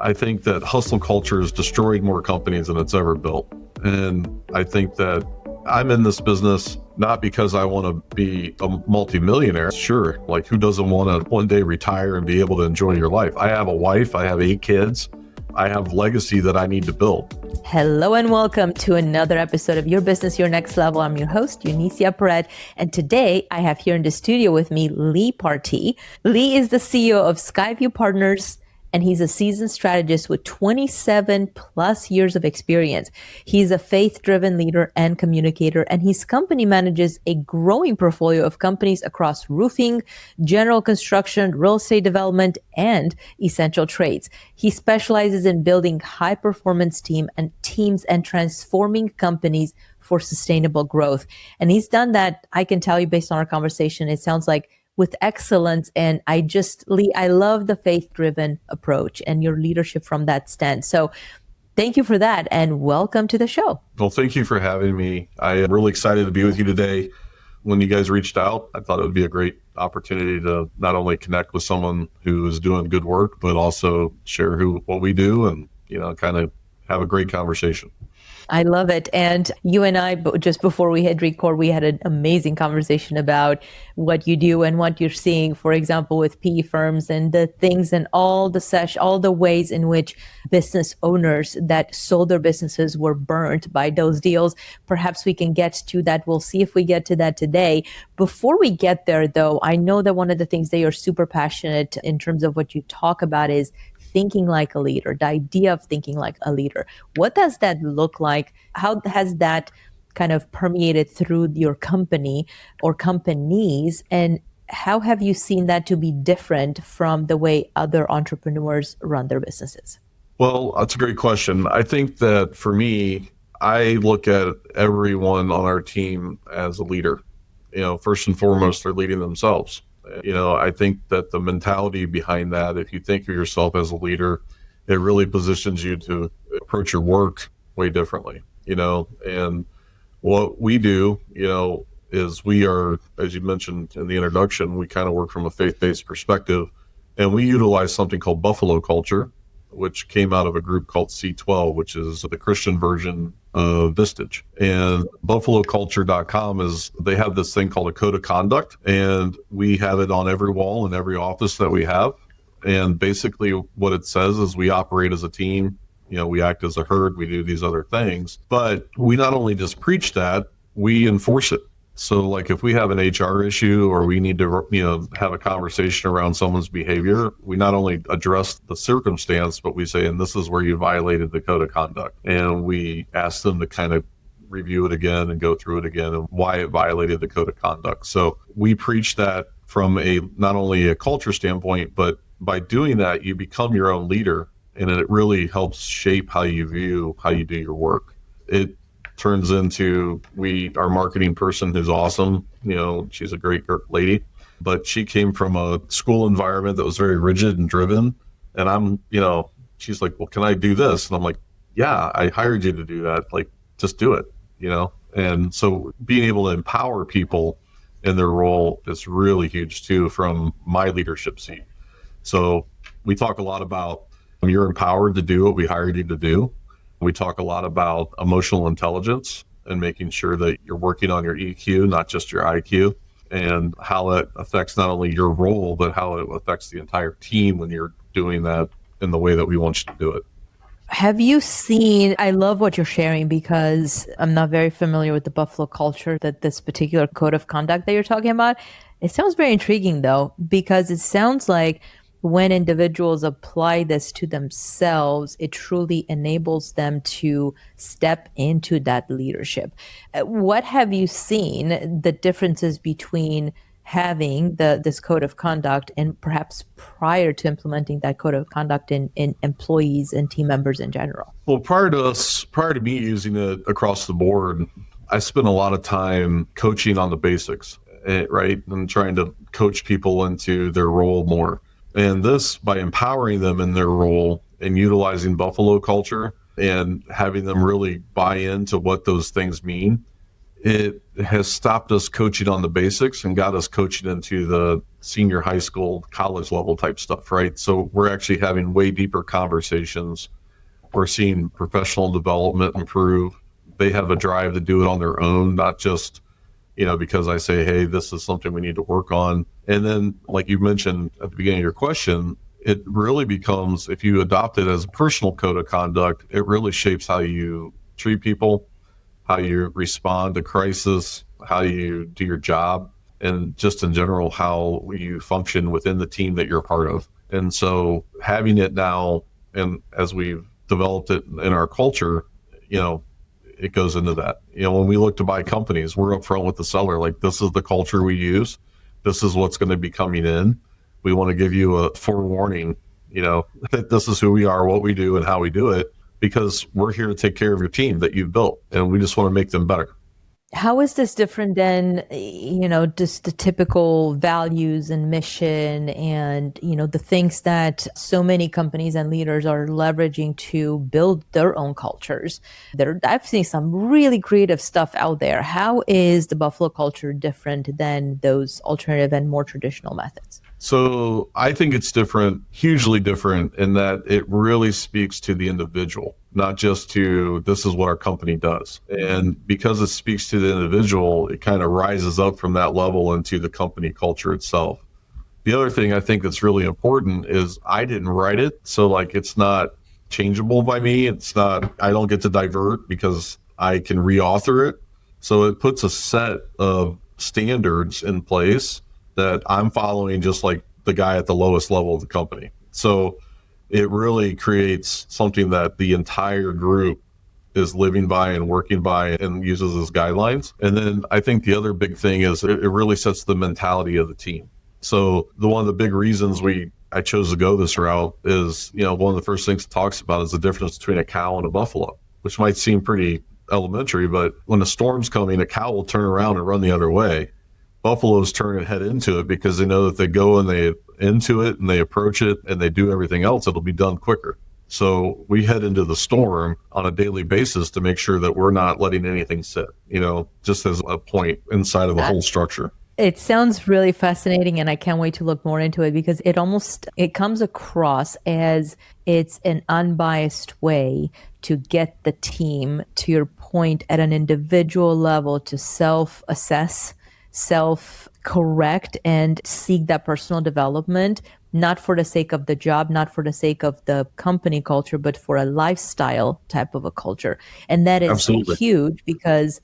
I think that hustle culture has destroyed more companies than it's ever built. And I think that I'm in this business not because I want to be a multimillionaire. Sure, like who doesn't want to one day retire and be able to enjoy your life? I have a wife, I have 8 kids. I have legacy that I need to build. Hello and welcome to another episode of Your Business, Your Next Level. I'm your host, Eunicia Peret. And today I have here in the studio with me, Lee Partee. Lee is the CEO of Skyview Partners, and he's a seasoned strategist with 27 plus years of experience. He's a faith-driven leader and communicator, and his company manages a growing portfolio of companies across roofing, general construction, real estate development, and essential trades. He specializes in building high-performance teams and transforming companies for sustainable growth. And he's done that, I can tell you based on our conversation, it sounds like with excellence. And Lee, I love the faith-driven approach and your leadership from that stance. So thank you for that and welcome to the show. Well, thank you for having me. I am really excited to be with you today. When you guys reached out, I thought it would be a great opportunity to not only connect with someone who is doing good work, but also share what we do and, kind of have a great conversation. I love it. And you and I, just before we hit record, we had an amazing conversation about what you do and what you're seeing, for example, with PE firms and the things and all the ways in which business owners that sold their businesses were burnt by those deals. Perhaps we can get to that. We'll see if we get to that today. Before we get there, though, I know that one of the things that you're super passionate in terms of what you talk about is thinking like a leader, the idea of thinking like a leader. What does that look like? How has that kind of permeated through your company or companies? And how have you seen that to be different from the way other entrepreneurs run their businesses? Well, that's a great question. I think that for me, I look at everyone on our team as a leader. First and foremost, they're leading themselves. I think that the mentality behind that, if you think of yourself as a leader, it really positions you to approach your work way differently, and what we do, is we are, as you mentioned in the introduction, we kind of work from a faith-based perspective, and we utilize something called Buffalo culture, which came out of a group called C12, which is the Christian version of Vistage. And buffaloculture.com they have this thing called a code of conduct, and we have it on every wall in every office that we have. And basically what it says is we operate as a team, we act as a herd, we do these other things, but we not only just preach that, we enforce it. So like if we have an HR issue or we need to, have a conversation around someone's behavior, we not only address the circumstance, but we say, and this is where you violated the code of conduct. And we ask them to kind of review it again and go through it again and why it violated the code of conduct. So we preach that from not only a culture standpoint, but by doing that, you become your own leader, and it really helps shape how you do your work. It turns into our marketing person who's awesome. She's a great lady, but she came from a school environment that was very rigid and driven. And she's like, well, can I do this? And I'm like, yeah, I hired you to do that. Like, just do it, And so being able to empower people in their role is really huge too, from my leadership seat. So we talk a lot about you're empowered to do what we hired you to do. We talk a lot about emotional intelligence and making sure that you're working on your EQ, not just your IQ, and how it affects not only your role, but how it affects the entire team when you're doing that in the way that we want you to do it. Have you seen, I love what you're sharing because I'm not very familiar with the Buffalo culture, that this particular code of conduct that you're talking about. It sounds very intriguing though, because it sounds like when individuals apply this to themselves, it truly enables them to step into that leadership. What have you seen the differences between having this code of conduct and perhaps prior to implementing that code of conduct in employees and team members in general? Well, prior to me using it across the board, I spent a lot of time coaching on the basics, right? And trying to coach people into their role more. And this, by empowering them in their role and utilizing Buffalo culture and having them really buy into what those things mean, it has stopped us coaching on the basics and got us coaching into the senior high school, college level type stuff, right? So we're actually having way deeper conversations. We're seeing professional development improve. They have a drive to do it on their own, not just, because I say, hey, this is something we need to work on. And then, like you mentioned at the beginning of your question, it really becomes, if you adopt it as a personal code of conduct, it really shapes how you treat people, how you respond to crisis, how you do your job, and just in general, how you function within the team that you're a part of. And so having it now, and as we've developed it in our culture, it goes into that. When we look to buy companies, we're upfront with the seller, like, this is the culture we use. This is what's going to be coming in. We want to give you a forewarning, that this is who we are, what we do, and how we do it, because we're here to take care of your team that you've built, and we just want to make them better. How is this different than, just the typical values and mission and, the things that so many companies and leaders are leveraging to build their own cultures? I've seen some really creative stuff out there. How is the Buffalo culture different than those alternative and more traditional methods? So I think it's different, hugely different, in that it really speaks to the individual, not just to, this is what our company does. And because it speaks to the individual, it kind of rises up from that level into the company culture itself. The other thing I think that's really important is I didn't write it. So like, it's not changeable by me. I don't get to divert because I can reauthor it. So it puts a set of standards in place that I'm following, just like the guy at the lowest level of the company. So it really creates something that the entire group is living by and working by and uses as guidelines. And then I think the other big thing is it really sets the mentality of the team. So one of the big reasons I chose to go this route is, one of the first things it talks about is the difference between a cow and a buffalo, which might seem pretty elementary, but when a storm's coming, a cow will turn around and run the other way. Buffaloes turn and head into it because they know that they go and they into it and they approach it and they do everything else, it'll be done quicker. So we head into the storm on a daily basis to make sure that we're not letting anything sit, just as a point inside of the whole structure. It sounds really fascinating, and I can't wait to look more into it, because it comes across as it's an unbiased way to get the team, to your point, at an individual level to self-assess, self-correct, and seek that personal development, not for the sake of the job, not for the sake of the company culture, but for a lifestyle type of a culture. And that is Absolutely huge, because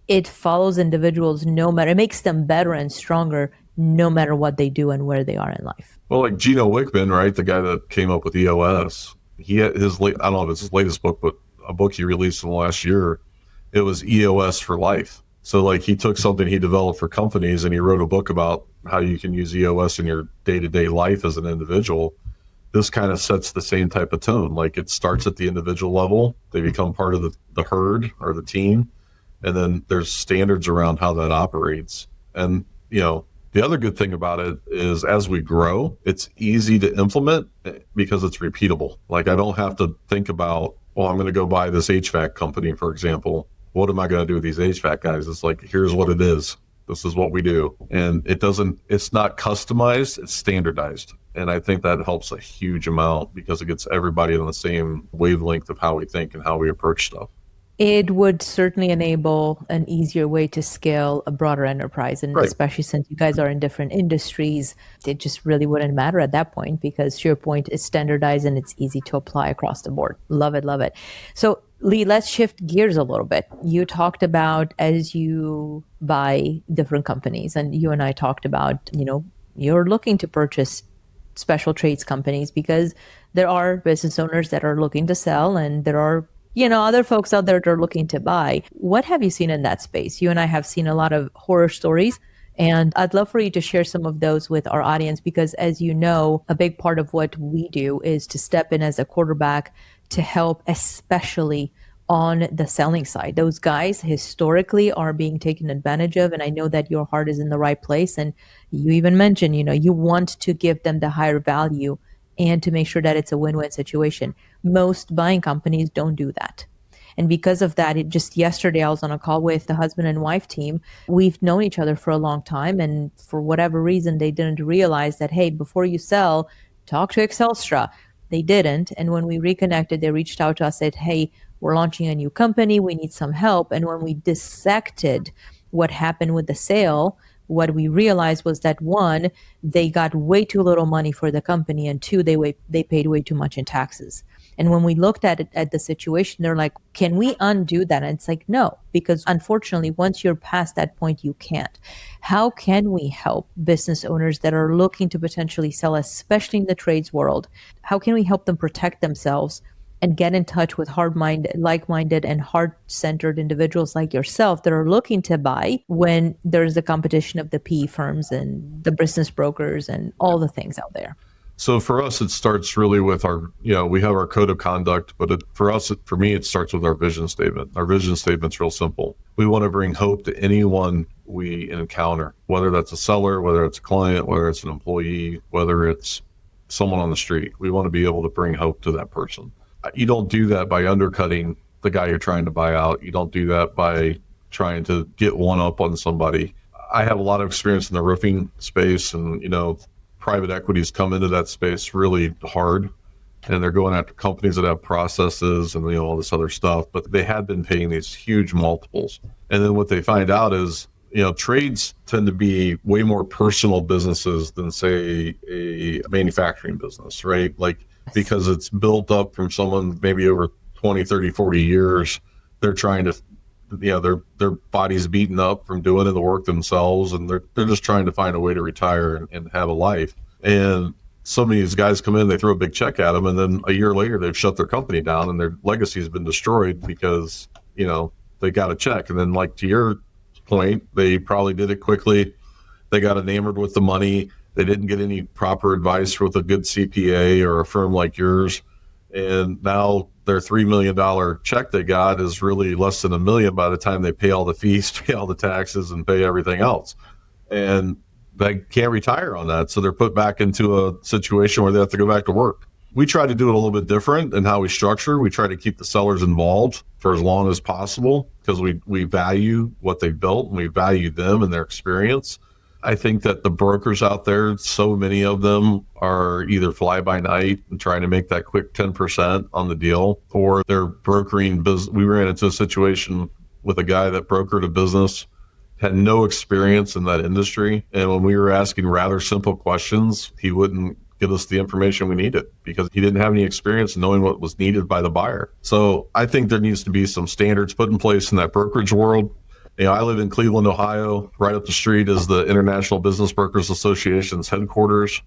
it follows individuals it makes them better and stronger no matter what they do and where they are in life. Well, like Gino Wickman, right? The guy that came up with EOS, he had I don't know if it's his latest book, but a book he released in the last year, it was EOS for life. So like, he took something he developed for companies and he wrote a book about how you can use EOS in your day-to-day life as an individual. This kind of sets the same type of tone. Like, it starts at the individual level. They become part of the herd or the team. And then there's standards around how that operates. And, the other good thing about it is as we grow, it's easy to implement because it's repeatable. Like, I don't have to think about, I'm going to go buy this HVAC company, for example. What am I going to do with these HVAC guys? It's like, here's what it is. This is what we do. And it's not customized, it's standardized. And I think that helps a huge amount because it gets everybody on the same wavelength of how we think and how we approach stuff. It would certainly enable an easier way to scale a broader enterprise. And Right. Especially since you guys are in different industries, it just really wouldn't matter at that point, because to your point, it's standardized and it's easy to apply across the board. Love it, love it. So Lee, let's shift gears a little bit. You talked about as you buy different companies, and you and I talked about, you're looking to purchase special trades companies because there are business owners that are looking to sell, and there are other folks out there that are looking to buy. What have you seen in that space? You and I have seen a lot of horror stories, and I'd love for you to share some of those with our audience, because as you know, a big part of what we do is to step in as a quarterback to help, especially on the selling side. Those guys historically are being taken advantage of, and I know that your heart is in the right place. And you even mentioned, you want to give them the higher value and to make sure that it's a win-win situation. Most buying companies don't do that. And because of that, it just yesterday I was on a call with the husband and wife team. We've known each other for a long time. And for whatever reason, they didn't realize that, hey, before you sell, talk to Excelstra. They didn't. And when we reconnected, they reached out to us, said, hey, we're launching a new company. We need some help. And when we dissected what happened with the sale, what we realized was that one, they got way too little money for the company, and two, they paid way too much in taxes. And when we looked at it, at the situation, they're like, can we undo that? And it's like, no, because unfortunately, once you're past that point, you can't. How can we help business owners that are looking to potentially sell, especially in the trades world? How can we help them protect themselves and get in touch with like-minded and heart-centered individuals like yourself that are looking to buy when there's the competition of the PE firms and the business brokers and all the things out there? So for us, it starts really with we have our code of conduct, but for me, it starts with our vision statement. Our vision statement's real simple. We want to bring hope to anyone we encounter, whether that's a seller, whether it's a client, whether it's an employee, whether it's someone on the street. We want to be able to bring hope to that person. You don't do that by undercutting the guy you're trying to buy out. You don't do that by trying to get one up on somebody. I have a lot of experience in the roofing space, and, private equities come into that space really hard, and they're going after companies that have processes and, all this other stuff, but they had been paying these huge multiples. And then what they find out is, trades tend to be way more personal businesses than, say, a manufacturing business, right? Like, because it's built up from someone maybe over 20, 30, 40 years. They're trying to, their body's beaten up from doing the work themselves, and they're just trying to find a way to retire and have a life. And some of these guys come in, they throw a big check at them, and then a year later they've shut their company down and their legacy has been destroyed because, they got a check. And then, like to your point, they probably did it quickly. They got enamored with the money. They didn't get any proper advice with a good CPA or a firm like yours. And now their $3 million check they got is really less than $1 million by the time they pay all the fees, pay all the taxes, and pay everything else. And they can't retire on that. So they're put back into a situation where they have to go back to work. We try to do it a little bit different in how we structure. We try to keep the sellers involved for as long as possible because we value what they built and we value them and their experience. I think that the brokers out there, so many of them are either fly by night and trying to make that quick 10% on the deal, or they're brokering business. We ran into a situation with a guy that brokered a business, had no experience in that industry. And when we were asking rather simple questions, he wouldn't give us the information we needed because he didn't have any experience knowing what was needed by the buyer. So I think there needs to be some standards put in place in that brokerage world. I live in Cleveland, Ohio. Right up the street is the International Business Brokers Association's headquarters.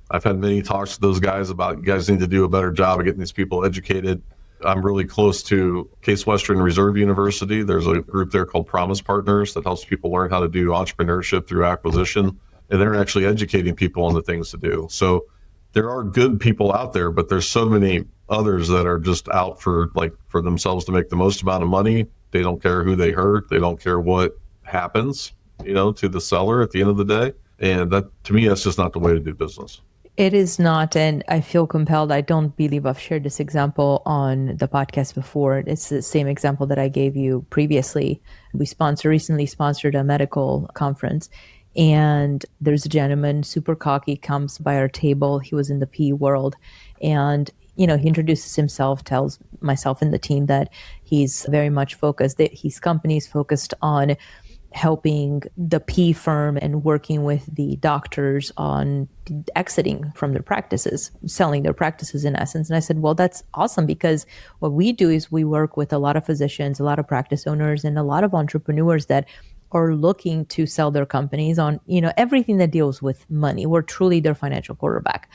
I've had many talks with those guys about, you guys need to do a better job of getting these people educated. I'm really close to Case Western Reserve University. There's a group there called Promise Partners that helps people learn how to do entrepreneurship through acquisition. And they're actually educating people on the things to do. So there are good people out there, but there's so many others that are just out for themselves to make the most amount of money. They don't care who they hurt. They don't care what happens, to the seller at the end of the day. And that, to me, that's just not the way to do business. It is not. And I feel compelled. I don't believe I've shared this example on the podcast before. It's the same example that I gave you previously. We recently sponsored a medical conference. And there's a gentleman, super cocky, comes by our table. He was in the PE world. And he introduces himself, tells myself and the team that he's very much focused, that his company is focused on helping the PE firm and working with the doctors on exiting from their practices, selling their practices in essence. And I said, well, that's awesome, because what we do is we work with a lot of physicians, a lot of practice owners, and a lot of entrepreneurs that are looking to sell their companies on, everything that deals with money. We're truly their financial quarterback.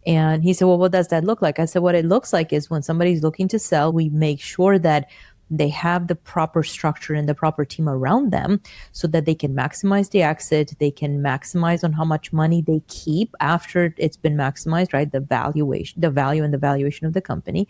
And he said, well, what does that look like? I said, what it looks like is when somebody's looking to sell, we make sure that they have the proper structure and the proper team around them so that they can maximize the exit. They can maximize on how much money they keep after it's been maximized, right? The value and the valuation of the company,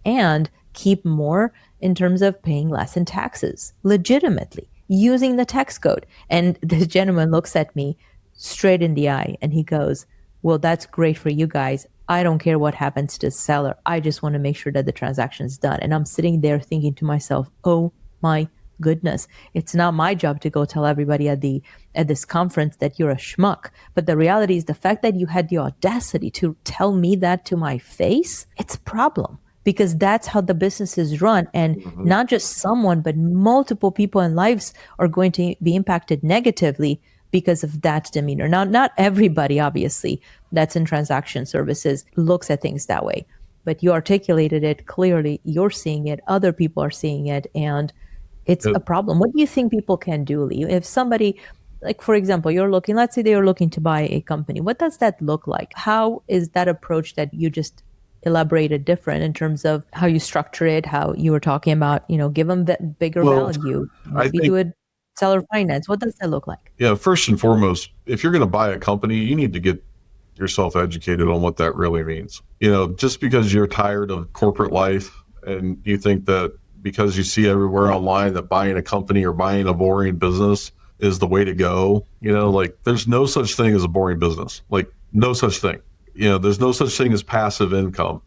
and keep more in terms of paying less in taxes, legitimately using the tax code. And this gentleman looks at me straight in the eye and he goes, well, that's great for you guys. I don't care what happens to the seller. I just want to make sure that the transaction is done. And I'm sitting there thinking to myself, oh my goodness, it's not my job to go tell everybody at this conference that you're a schmuck. But the reality is the fact that you had the audacity to tell me that to my face, it's a problem. Because that's how the business is run. And not just someone, but multiple people and lives are going to be impacted negatively because of that demeanor. Now, not everybody, obviously, that's in transaction services looks at things that way. But you articulated it clearly. You're seeing it. Other people are seeing it. And it's a problem. What do you think people can do, Lee? If somebody, like, for example, let's say they're looking to buy a company. What does that look like? How is that approach that you just elaborated different in terms of how you structure it, how you were talking about, give them that bigger value, maybe do it seller finance. What does that look like? Yeah, first and foremost, if you're going to buy a company, you need to get yourself educated on what that really means. Just because you're tired of corporate life and you think that because you see everywhere online that buying a company or buying a boring business is the way to go, there's no such thing as a boring business, no such thing. There's no such thing as passive income.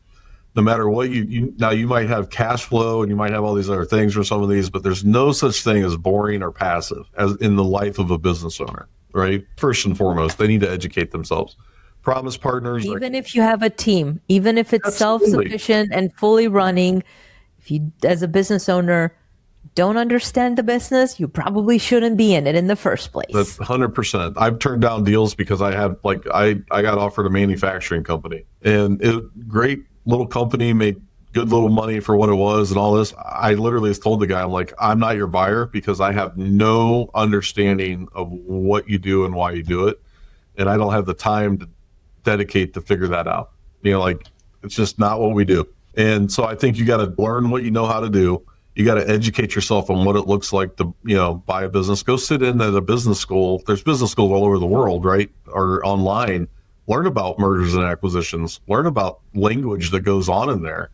No matter what now you might have cash flow and you might have all these other things for some of these, but there's no such thing as boring or passive as in the life of a business owner, right? First and foremost, they need to educate themselves. Promise partners. Even if you have a team, even if it's self-sufficient and fully running, if you, as a business owner, don't understand the business, you probably shouldn't be in it in the first place. That's 100%. I've turned down deals because I had I got offered a manufacturing company, and great little company, made good little money for what it was and all this. I literally told the guy, I'm like, I'm not your buyer because I have no understanding of what you do and why you do it, and I don't have the time to dedicate to figure that out. It's just not what we do. And so I think you got to learn what you know how to do. You got to educate yourself on what it looks like to, buy a business. Go sit in at a business school. There's business schools all over the world, right? Or online. Learn about mergers and acquisitions. Learn about language that goes on in there.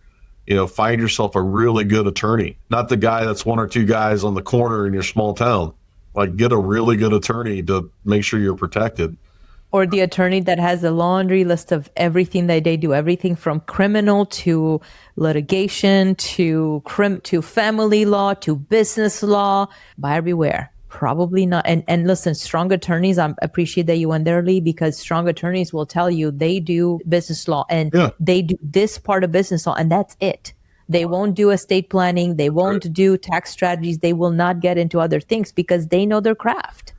Find yourself a really good attorney, not the guy that's one or two guys on the corner in your small town. Get a really good attorney to make sure you're protected. Or the attorney that has a laundry list of everything that they do, everything from criminal to litigation to family law to business law. Buyer beware. Probably not. And listen, strong attorneys, I appreciate that you went there, Lee, because strong attorneys will tell you they do business law and they do this part of business law, and that's it. They won't do estate planning. They won't do tax strategies. They will not get into other things because they know their craft.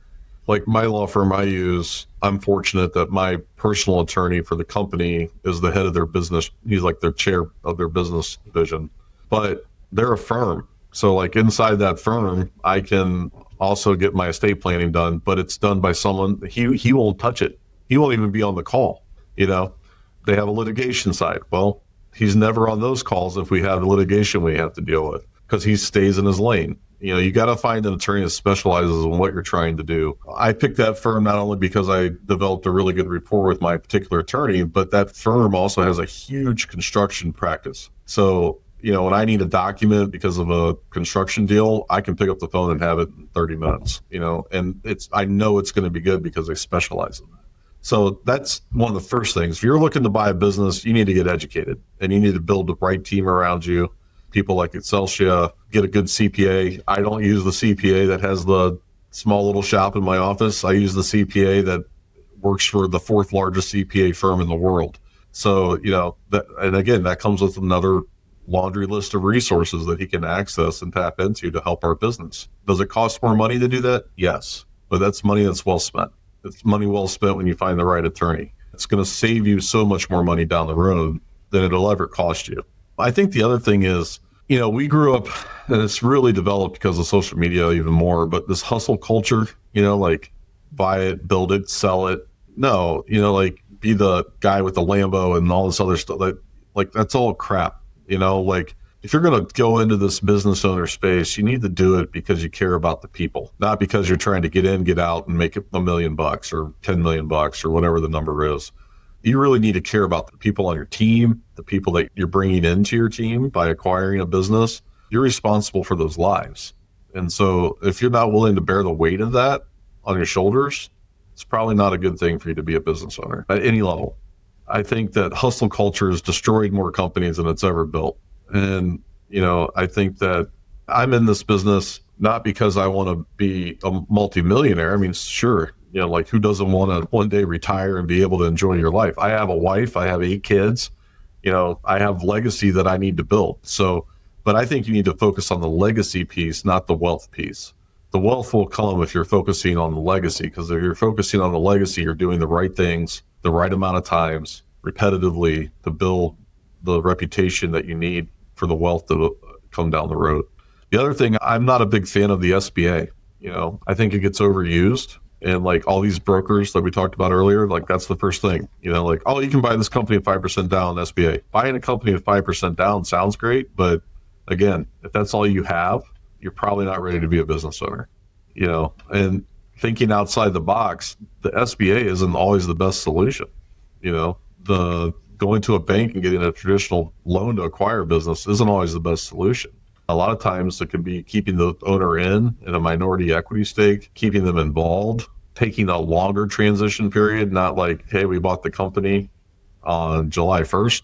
Like my law firm I use, I'm fortunate that my personal attorney for the company is the head of their business. He's like their chair of their business division, but they're a firm. So inside that firm, I can also get my estate planning done, but it's done by someone. He won't touch it. He won't even be on the call. They have a litigation side. Well, he's never on those calls if we have the litigation we have to deal with because he stays in his lane. You got to find an attorney that specializes in what you're trying to do. I picked that firm not only because I developed a really good rapport with my particular attorney, but that firm also has a huge construction practice. So, when I need a document because of a construction deal, I can pick up the phone and have it in 30 minutes, and I know it's going to be good because they specialize in that. So that's one of the first things. If you're looking to buy a business, you need to get educated and you need to build the right team around you. People like Excelsia, get a good CPA. I don't use the CPA that has the small little shop in my office. I use the CPA that works for the fourth largest CPA firm in the world. So, and again, that comes with another laundry list of resources that he can access and tap into to help our business. Does it cost more money to do that? Yes, but that's money that's well spent. It's money well spent when you find the right attorney. It's going to save you so much more money down the road than it'll ever cost you. I think the other thing is, we grew up, and it's really developed because of social media even more, but this hustle culture, buy it, build it, sell it. No, be the guy with the Lambo and all this other stuff. That's all crap. If you're going to go into this business owner space, you need to do it because you care about the people, not because you're trying to get in, get out, and make it $1 million or $10 million or whatever the number is. You really need to care about the people on your team, the people that you're bringing into your team by acquiring a business. You're responsible for those lives. And so if you're not willing to bear the weight of that on your shoulders, it's probably not a good thing for you to be a business owner at any level. I think that hustle culture has destroyed more companies than it's ever built. And, I think that I'm in this business not because I want to be a multimillionaire. I mean, sure, like who doesn't want to one day retire and be able to enjoy your life? I have a wife, I have 8 kids, I have legacy that I need to build. So, but I think you need to focus on the legacy piece, not the wealth piece. The wealth will come if you're focusing on the legacy, because if you're focusing on the legacy, you're doing the right things the right amount of times repetitively to build the reputation that you need for the wealth to come down the road. The other thing, I'm not a big fan of the SBA. I think it gets overused, and like all these brokers that we talked about earlier, like that's the first thing, like, oh, you can buy this company at 5% down, SBA. Buying a company at 5% down sounds great, but again, if that's all you have, you're probably not ready to be a business owner, and thinking outside the box, the SBA isn't always the best solution. The going to a bank and getting a traditional loan to acquire a business isn't always the best solution. A lot of times it can be keeping the owner in a minority equity stake, keeping them involved, taking a longer transition period, not like, hey, we bought the company on July 1st.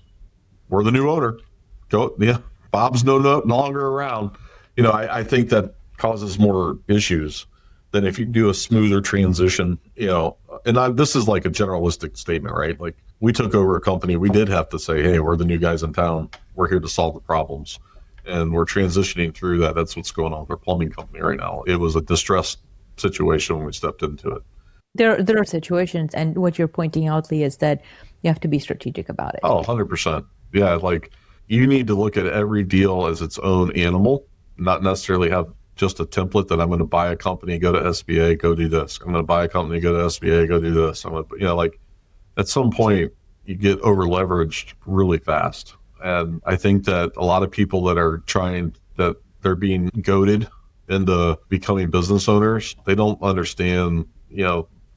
We're the new owner. Go, yeah, Bob's no longer around. I think that causes more issues than if you do a smoother transition, this is like a generalistic statement, right? Like we took over a company, we did have to say, hey, we're the new guys in town. We're here to solve the problems. And we're transitioning through that. That's what's going on with our plumbing company right now. It was a distressed situation when we stepped into it. There are situations, and what you're pointing out, Lee, is that you have to be strategic about it. Oh, 100%. Yeah, like you need to look at every deal as its own animal, not necessarily have just a template that I'm going to buy a company, go to SBA, go do this. I'm going to buy a company, go to SBA, go do this. I'm going to, like at some point you get over leveraged really fast. And I think that a lot of people that are that they're being goaded into becoming business owners, they don't understand,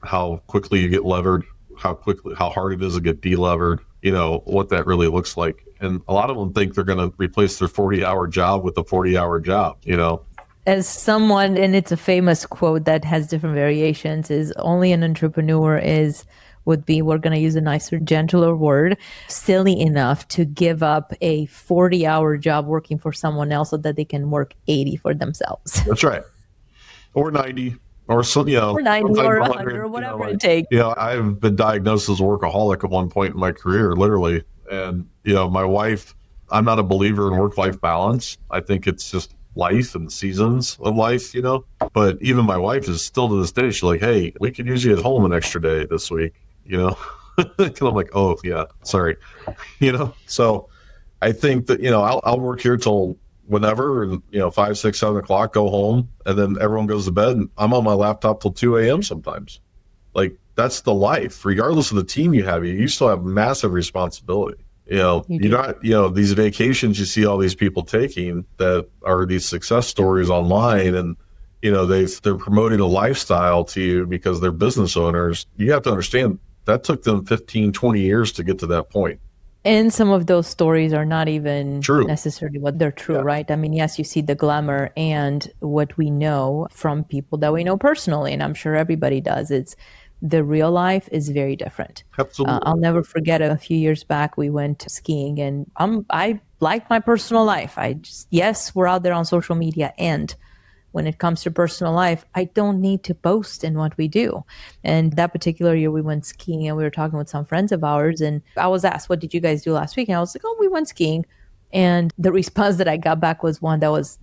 how quickly you get levered, how hard it is to get delevered, what that really looks like. And a lot of them think they're going to replace their 40-hour job with a 40-hour job, As someone, and it's a famous quote that has different variations, is only an entrepreneur would be, we're going to use a nicer, gentler word, silly enough to give up a 40-hour job working for someone else so that they can work 80 for themselves. That's right. Or 90. Or some, or 90 or 100 or whatever it takes. I've been diagnosed as a workaholic at one point in my career, literally. And, my wife, I'm not a believer in work-life balance. I think it's just life and seasons of life, But even my wife is still to this day, she's like, hey, we could use you at home an extra day this week, And I'm like, oh, yeah, sorry. So I think that, I'll work here till whenever, and 5, 6, 7 o'clock, go home, and then everyone goes to bed, and I'm on my laptop till 2 a.m. sometimes. Like that's the life. Regardless of the team you have, you still have massive responsibility. You're not, these vacations you see all these people taking that are these success stories online, and they're promoting a lifestyle to you because they're business owners. You have to understand that took them 15, 20 years to get to that point. And some of those stories are not even true. Necessarily what they're true, right? I mean, yes, you see the glamour, and what we know from people that we know personally, and I'm sure everybody does, it's the real life is very different. Absolutely. I'll never forget a few years back, we went skiing, and I like my personal life. Yes, we're out there on social media, and when it comes to personal life, I don't need to boast in what we do. And that particular year we went skiing, and we were talking with some friends of ours, and I was asked, what did you guys do last week? And I was like, oh, we went skiing. And the response that I got back was one that was,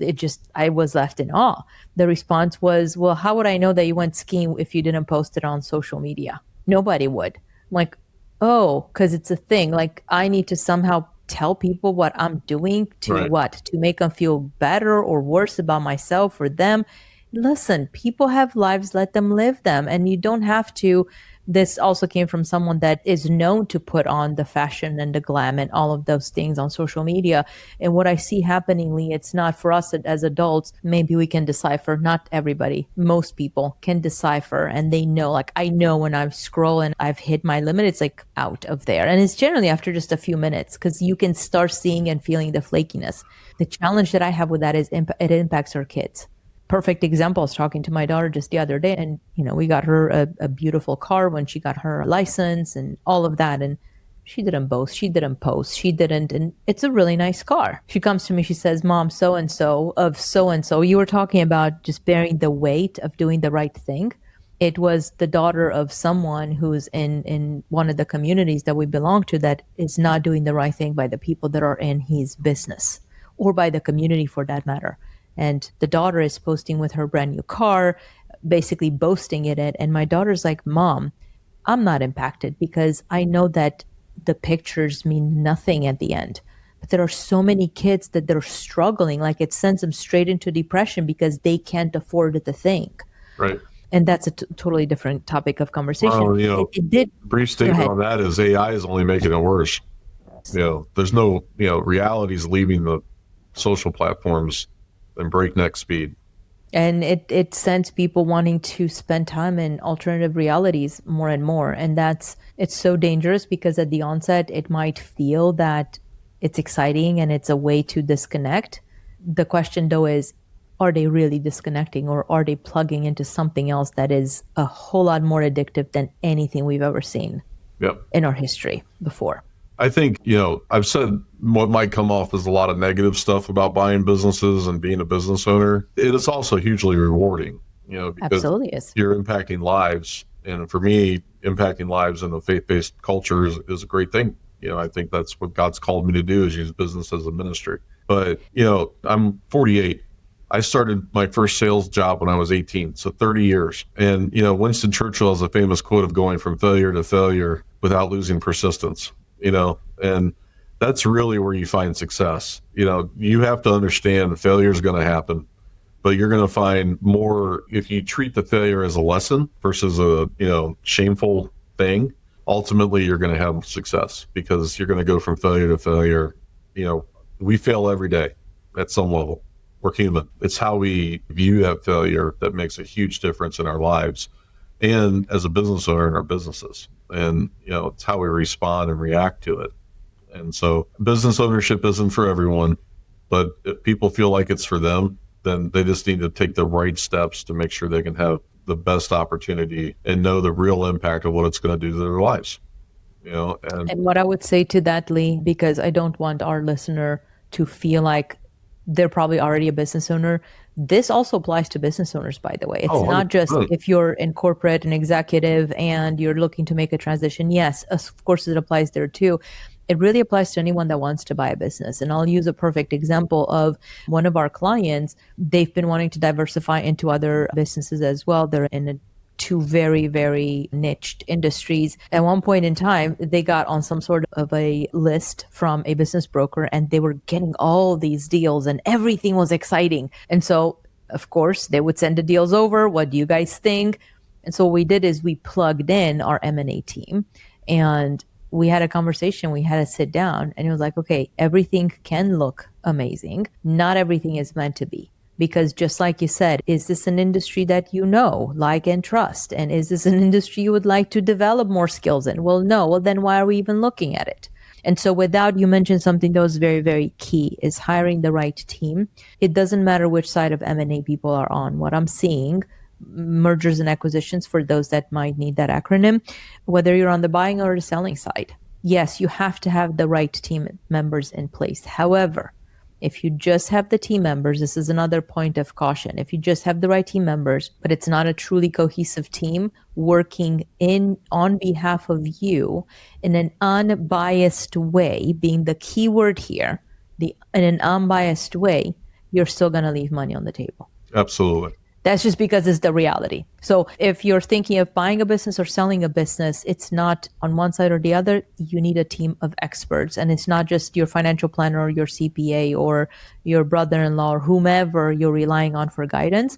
I was left in awe. The response was, well, how would I know that you went skiing if you didn't post it on social media? Nobody would. I'm like, oh, because it's a thing. Like I need to somehow tell people what I'm doing to right. What? To make them feel better or worse about myself or them. Listen, people have lives, let them live them. And you don't have to. This also came from someone that is known to put on the fashion and the glam and all of those things on social media. And what I see happening, Lee, it's not for us as adults. Maybe we can decipher. Not everybody. Most people can decipher, and they know, like I know when I scroll and I've hit my limit, it's like out of there. And it's generally after just a few minutes, because you can start seeing and feeling the flakiness. The challenge that I have with that is it impacts our kids. Perfect example. I was talking to my daughter just the other day, and we got her a beautiful car when she got her license and all of that, and She didn't boast. She didn't post. She didn't. And it's a really nice car. She comes to me. She says, Mom, so-and-so of so-and-so, you were talking about just bearing the weight of doing the right thing. It was the daughter of someone who's in one of the communities that we belong to that is not doing the right thing by the people that are in his business or by the community for that matter. And the daughter is posting with her brand new car, basically boasting in it. And my daughter's like, Mom, I'm not impacted because I know that the pictures mean nothing at the end. But there are so many kids that they're struggling, like it sends them straight into depression because they can't afford the thing. Right. And that's a totally different topic of conversation. Well, It did. brief statement on that is AI is only making it worse. There's no, reality's leaving the social platforms in breakneck speed. And it sends people wanting to spend time in alternative realities more and more. And it's so dangerous because at the onset, it might feel that it's exciting and it's a way to disconnect. The question though is, are they really disconnecting or are they plugging into something else that is a whole lot more addictive than anything we've ever seen in our history before? I think, I've said what might come off as a lot of negative stuff about buying businesses and being a business owner. It is also hugely rewarding, because Absolutely is. you're impacting lives. And for me, impacting lives in a faith-based culture is a great thing. I think that's what God's called me to do, is use business as a ministry. But, I'm 48. I started my first sales job when I was 18, so 30 years. And, Winston Churchill has a famous quote of going from failure to failure without losing persistence, and that's really where you find success. You have to understand failure is going to happen, but you're going to find more if you treat the failure as a lesson versus a, shameful thing. Ultimately, you're going to have success because you're going to go from failure to failure. We fail every day at some level. We're human. It's how we view that failure that makes a huge difference in our lives and as a business owner in our businesses. And, it's how we respond and react to it. And so business ownership isn't for everyone, but if people feel like it's for them, then they just need to take the right steps to make sure they can have the best opportunity and know the real impact of what it's going to do to their lives. And what I would say to that, Lee, because I don't want our listener to feel like they're probably already a business owner. This also applies to business owners, by the way. It's not just if you're in corporate and executive and you're looking to make a transition. Yes, of course, it applies there too. It really applies to anyone that wants to buy a business. And I'll use a perfect example of one of our clients. They've been wanting to diversify into other businesses as well. They're in two very, very niched industries. At one point in time, they got on some sort of a list from a business broker and they were getting all these deals and everything was exciting. And so, of course, they would send the deals over. What do you guys think? And so what we did is we plugged in our M&A team and we had a conversation. We had to sit down and it was like, okay, everything can look amazing. Not everything is meant to be. Because just like you said, is this an industry that you know, like, and trust? And is this an industry you would like to develop more skills in? Well, no. Well, then why are we even looking at it? And so you mentioned something that was very, very key is hiring the right team. It doesn't matter which side of M&A people are on. What I'm seeing, mergers and acquisitions, for those that might need that acronym, whether you're on the buying or the selling side. Yes, you have to have the right team members in place. However, if you just have the team members, this is another point of caution. If you just have the right team members, but it's not a truly cohesive team working on behalf of you in an unbiased way, being the key word here, in an unbiased way, you're still going to leave money on the table. Absolutely. That's just because it's the reality. So if you're thinking of buying a business or selling a business, it's not on one side or the other. You need a team of experts. And it's not just your financial planner or your CPA or your brother-in-law or whomever you're relying on for guidance.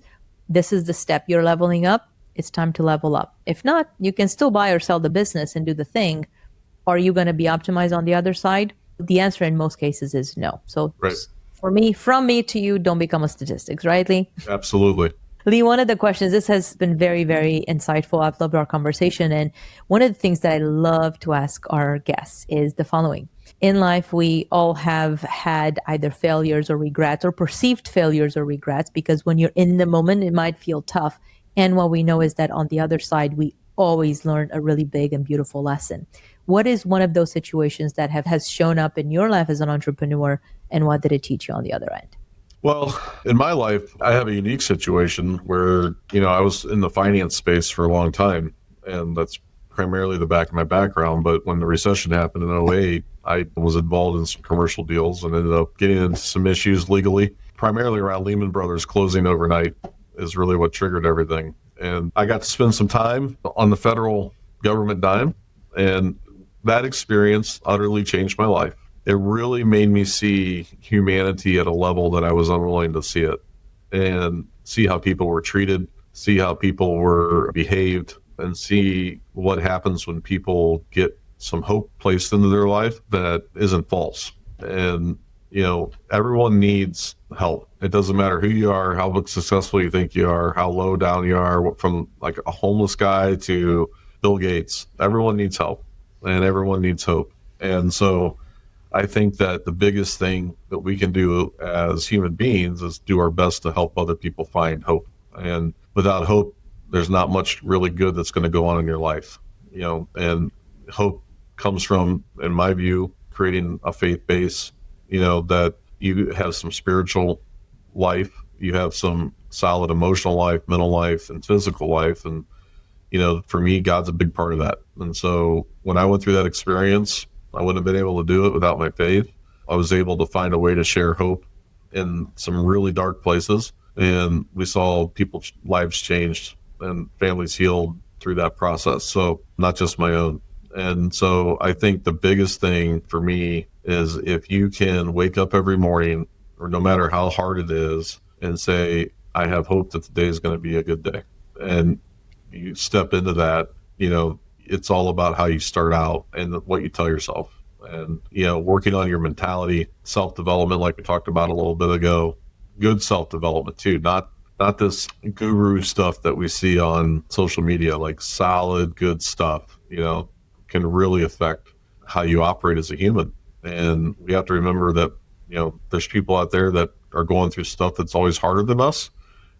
This is the step. You're leveling up. It's time to level up. If not, you can still buy or sell the business and do the thing. Are you going to be optimized on the other side? The answer in most cases is no. So from me to you, don't become a statistics, right, Lee? Absolutely. Lee, one of the questions, this has been very, very insightful. I've loved our conversation. And one of the things that I love to ask our guests is the following. In life, we all have had either failures or regrets or perceived failures or regrets, because when you're in the moment, it might feel tough. And what we know is that on the other side, we always learn a really big and beautiful lesson. What is one of those situations that has shown up in your life as an entrepreneur, and what did it teach you on the other end? Well, in my life, I have a unique situation where, I was in the finance space for a long time, and that's primarily the back of my background. But when the recession happened in '08, I was involved in some commercial deals and ended up getting into some issues legally, primarily around Lehman Brothers closing overnight is really what triggered everything. And I got to spend some time on the federal government dime, and that experience utterly changed my life. It really made me see humanity at a level that I was unwilling to see it, and see how people were treated, see how people were behaved, and see what happens when people get some hope placed into their life that isn't false. And, everyone needs help. It doesn't matter who you are, how successful you think you are, how low down you are, from like a homeless guy to Bill Gates. Everyone needs help and everyone needs hope. And so I think that the biggest thing that we can do as human beings is do our best to help other people find hope. And without hope, there's not much really good that's going to go on in your life, and hope comes from, in my view, creating a faith base, that you have some spiritual life, you have some solid emotional life, mental life, and physical life. And, for me, God's a big part of that. And so when I went through that experience, I wouldn't have been able to do it without my faith. I was able to find a way to share hope in some really dark places. And we saw people's lives changed and families healed through that process. So not just my own. And so I think the biggest thing for me is if you can wake up every morning, or no matter how hard it is, and say, I have hope that today is going to be a good day. And you step into that, it's all about how you start out and what you tell yourself. And, working on your mentality, self-development, like we talked about a little bit ago, good self-development too, not this guru stuff that we see on social media, like solid, good stuff, can really affect how you operate as a human. And we have to remember that, there's people out there that are going through stuff that's always harder than us.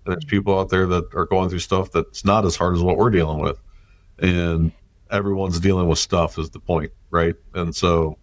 And there's people out there that are going through stuff that's not as hard as what we're dealing with. And everyone's dealing with stuff is the point, right? And so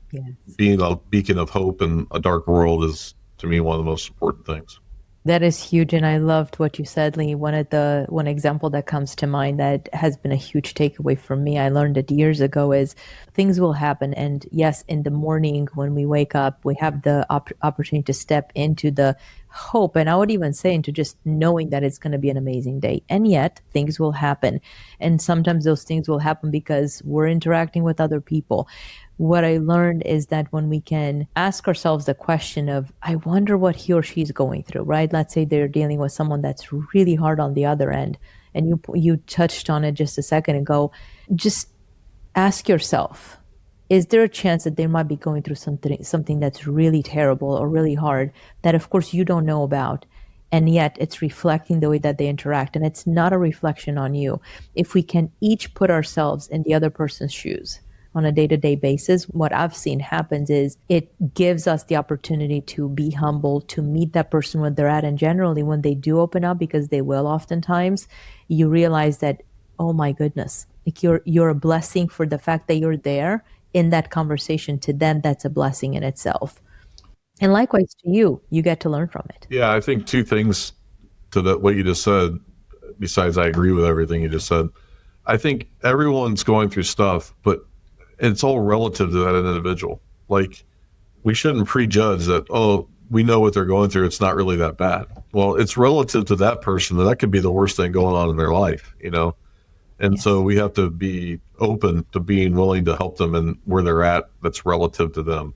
being a beacon of hope in a dark world is, to me, one of the most important things. That is huge. And I loved what you said, Lee. One example that comes to mind that has been a huge takeaway for me, I learned it years ago, is things will happen. And yes, in the morning when we wake up, we have the opportunity to step into the hope. And I would even say into just knowing that it's going to be an amazing day. And yet things will happen. And sometimes those things will happen because we're interacting with other people. What I learned is that when we can ask ourselves the question of, I wonder what he or she's going through, right? Let's say they're dealing with someone that's really hard on the other end. And you touched on it just a second ago. Just ask yourself, is there a chance that they might be going through something that's really terrible or really hard that, of course, you don't know about? And yet it's reflecting the way that they interact. And it's not a reflection on you. If we can each put ourselves in the other person's shoes on a day-to-day basis, what I've seen happens is it gives us the opportunity to be humble, to meet that person where they're at. And generally, when they do open up, because they will oftentimes, you realize that, oh my goodness, like you're a blessing for the fact that you're there in that conversation. To them, that's a blessing in itself. And likewise to you get to learn from it. Yeah, I think two things to that, what you just said, besides I agree with everything you just said. I think everyone's going through stuff, but it's all relative to that individual. Like, we shouldn't prejudge that, oh, we know what they're going through, it's not really that bad. Well, it's relative to that person, that could be the worst thing going on in their life, And yes. So we have to be open to being willing to help them and where they're at that's relative to them.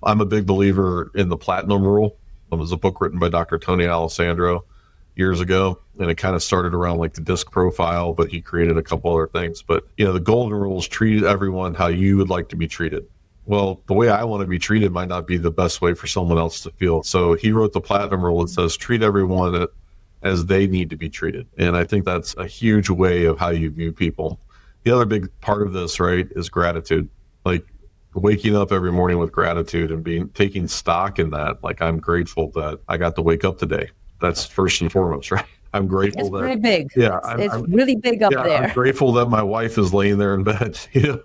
I'm a big believer in the platinum rule. It was a book written by Dr. Tony Alessandro years ago, and it kind of started around like the disc profile, but he created a couple other things. But, the golden rule is treat everyone how you would like to be treated. Well, the way I want to be treated might not be the best way for someone else to feel. So he wrote the platinum rule that says treat everyone as they need to be treated. And I think that's a huge way of how you view people. The other big part of this, right, is gratitude. Like, waking up every morning with gratitude and taking stock in that. Like, I'm grateful that I got to wake up today. That's first and foremost, right? I'm grateful It's that pretty big. yeah, It's really big up yeah, there. I'm grateful that my wife is laying there in bed.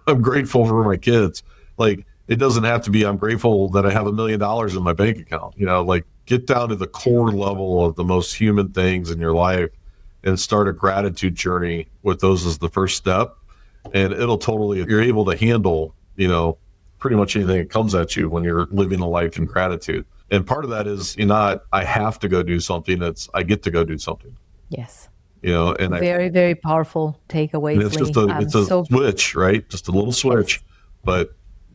I'm grateful for my kids. Like, it doesn't have to be, I'm grateful that I have $1 million in my bank account. Like, get down to the core level of the most human things in your life and start a gratitude journey with those as the first step. And you're able to handle, pretty much anything that comes at you when you're living a life in gratitude. And part of that is not, I have to go do something. It's, I get to go do something. Yes. And Very, very powerful takeaways, it's Lee. just a switch, right? Just a little switch, but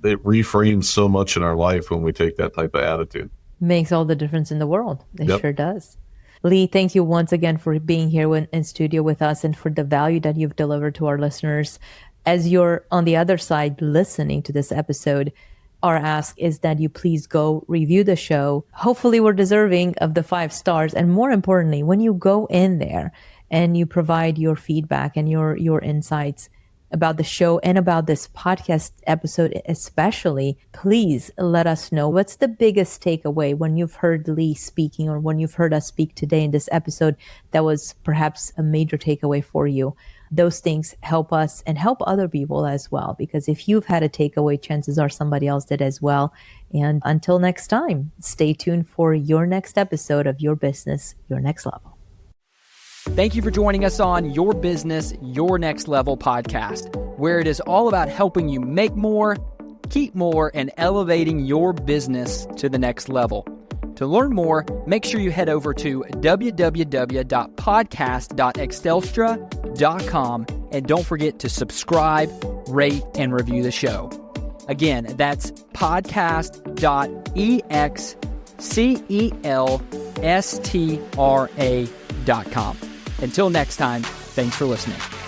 it reframes so much in our life when we take that type of attitude. Makes all the difference in the world. It Yep. sure does. Lee, thank you once again for being here in studio with us and for the value that you've delivered to our listeners. As you're on the other side listening to this episode, our ask is that you please go review the show. Hopefully we're deserving of the 5 stars. And more importantly, when you go in there and you provide your feedback and your insights about the show and about this podcast episode especially, please let us know what's the biggest takeaway when you've heard Lee speaking or when you've heard us speak today in this episode that was perhaps a major takeaway for you. Those things help us and help other people as well, because if you've had a takeaway, chances are somebody else did as well. And until next time, stay tuned for your next episode of Your Business, Your Next Level. Thank you for joining us on Your Business, Your Next Level podcast, where it is all about helping you make more, keep more, and elevating your business to the next level. To learn more, make sure you head over to www.podcast.excelstra.com and don't forget to subscribe, rate, and review the show. Again, that's podcast.excelstra.com. Until next time, thanks for listening.